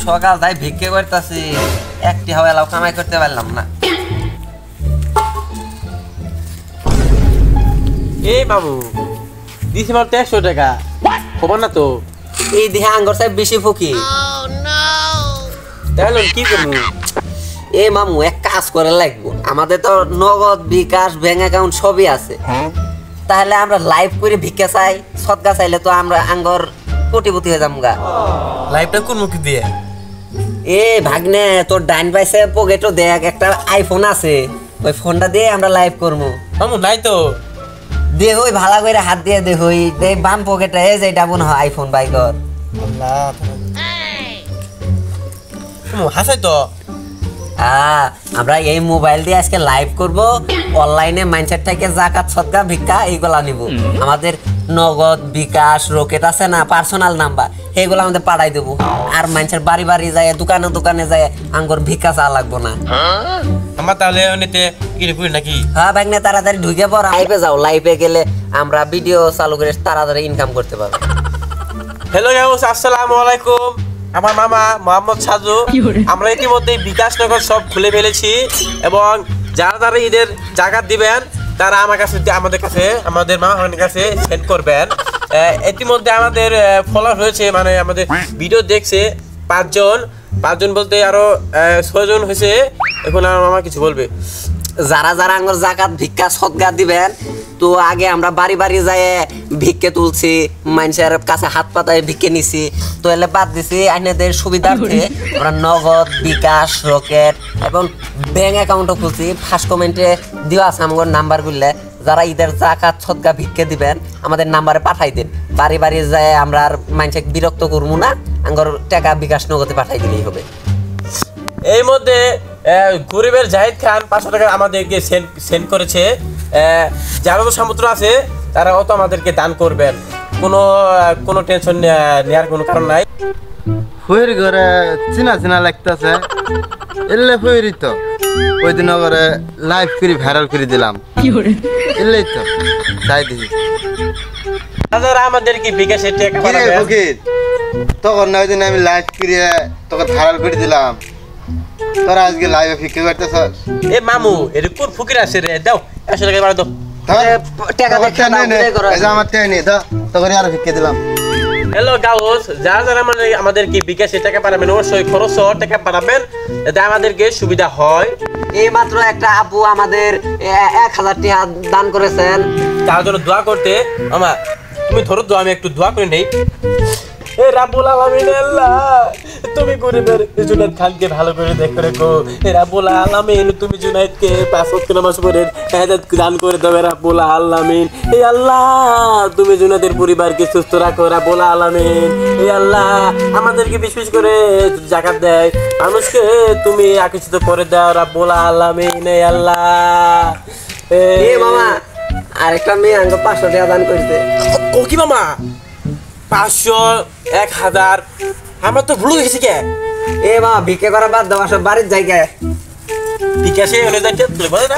সকাল তাই ভিক্ষে করতেছি, একটি হাওয়া এলাও কামাই করতে পারলাম না। এই মামু দিছি মাত্র 100 টাকা, খবর না তো? এই দিহা আঙ্গর সাহেব বেশি ফকি। তাহলে কি করবো? এ মামু এক কাজ করে লাগবো, আমাদের তো নগদ বিকাশ ব্যাংক অ্যাকাউন্ট সবই আছে, তাহলে আমরা লাইভ করে ভিক্ষা চাই, সদকা চাইলে তো আমরা আঙ্গর কোটিপতি হয়ে যাবো গা। লাইভটা কোন মুখে দিয়ে? এ ভাগ্নে তোর ডাইন পাইছে পকেটও দেখ, একটা আইফোন আছে, ওই ফোনটা দিয়ে আমরা লাইভ করবো। মামু নাই তো। দেখ ওই ভালো করে হাত দিয়ে দেখ, ওই দেখ বাম পকেটে যেটা মনে হয় আইফোন বাইকর। হাসাই তো। আমরা এই মোবাইল দিয়ে আজকে লাইভ করব, অনলাইনে মাইন্ডসেট থেকে জাকাত সদকা ভিক্ষা এইগুলা নিব। আমাদের নগদ বিকাশ রকেট আছে না, পার্সোনাল নাম্বার, এইগুলো আমাদের পাঠাই দেবো। আর মাইন্ডসেট বাড়ি বাড়ি যায়, দোকানে দোকানে যায়, আঙ্গুর ভিক্ষা চা লাগবো না। আমার তাহলে অনেতে কিনে পুরি নাকি? হ্যাঁ ভাগ্নে তাড়াতাড়ি ঢুকে পড়, লাইভে যাও, লাইভে গেলে আমরা ভিডিও চালু করে তাড়াতাড়ি ইনকাম করতে পারবো। হ্যালো গাইস, আসসালামু আলাইকুম। আমার মামা মোহাম্মদ সাজু, আমরা ইতিমধ্যে বিকাশ নগর সব খুলে ফেলেছি এবং যারা যারা ঈদের জাকাত দিবেন তারা আমাদের মামার কাছে সেন্ড করবেন। ইতিমধ্যে আমাদের ফলোয়ার হয়েছে, মানে আমাদের ভিডিও দেখছে পাঁচজন বলতে আরো 6 জন হয়েছে। এখন আমার মামা কিছু বলবে। যারা যারা আঙ্গুর জাকাত ভিক্ষা সদকা দিবেন, তো আগে আমরা বাড়ি বাড়ি যায় ভিক্ষে তুলছি, মানুষের কাছে হাত পাতায় ভিক্ষে নিছি, তো এলে বাদ দিছি আপনাদের সুবিধার্থে আমরা নগদ বিকাশ রকেট এবং ব্যাংক অ্যাকাউন্টও খুলছি। ফার্স্ট কমেন্টে দেওয়া আছে আমার নাম্বারগুলো, যারা ঈদের জাকাত সদকা ভিক্ষে দিবেন আমাদের নাম্বারে পাঠাই দিন। বাড়ি বাড়ি যায় আমরা আর মানুষকে বিরক্ত করবো না, আঙ্গর টাকা বিকাশ নগদে পাঠাই দিলেই হবে। এই মধ্যে গরিবের জাহিদ খান 500 টাকা আমাদেরকে সেন্ড করেছে। যারা তো সামর্থ্য আছে তারা অত আমাদেরকে দান করবেন, কোনো টেনশন নেওয়ার কোনো কারণ নাই। ফুয়ের ঘরে চিনা চিনা লাগতেছে, এলে ফুয়েরই তো ওই দিন করে লাইভ করে ভাইরাল করে দিলাম, এলেই তো তাই দেখি। যারা আমাদেরকে বিকাশে টাকা পাঠাবেন, তখন না ওই দিন আমি লাইভ করে তোকে ভাইরাল করে দিলাম, তোরা আজকে লাইভে ফিকে করতেছ। এ মামু এর কোন ফকির আছে রে? দাও 100 টাকা বাড়া দাও। আমার টাকা নিয়ে দাও, তোকে আর ফিকে দিলাম। হ্যালো গাউস, যারা যারা আমাদেরকে বিকাশে টাকা পাঠাবেন অবশ্যই খরচ টাকা পাঠাবেন, যাতে আমাদেরকে সুবিধা হয়। এই মাত্র একটা আপু আমাদের 1000 টাকা দান করেছেন, তার জন্য দোয়া করতে। আমা তুমি ধরো দোয়া, আমি একটু দোয়া করে নেই। এ রাব্বুল আলামিন, আল্লাহ তুমি গরিবের জুনায়েদ খানকে ভালো করে দেখে রেখো। এ রাব্বুল আলামিন, তুমি জুনায়েদকে 5 ওয়াক্ত নামাজ পড়ে হেদায়েত দান করে দাও রাব্বুল আলামিন। এ আল্লাহ তুমি জুনায়েদের পরিবারকে সুস্থ রাখো রাব্বুল আলামিন। এ আল্লাহ আমাদেরকে বিশেষ করে জাকাত দেয় মানুষকে তুমি আকর্ষিত করে দাও রাব্বুল আলামিন। এ আল্লাহ। এ মামা আরেকটা মেয়ে আঙ্গ 500 টাকা দান করেছে। ও কি মামা 500 1000? আমার তো ভুল গেছি কে? এ মামা ভিক্ষে করা বাদ দাও, সব বাড়ির জায়গায় বিকাশে হলে যাইতে তুলে বলে না।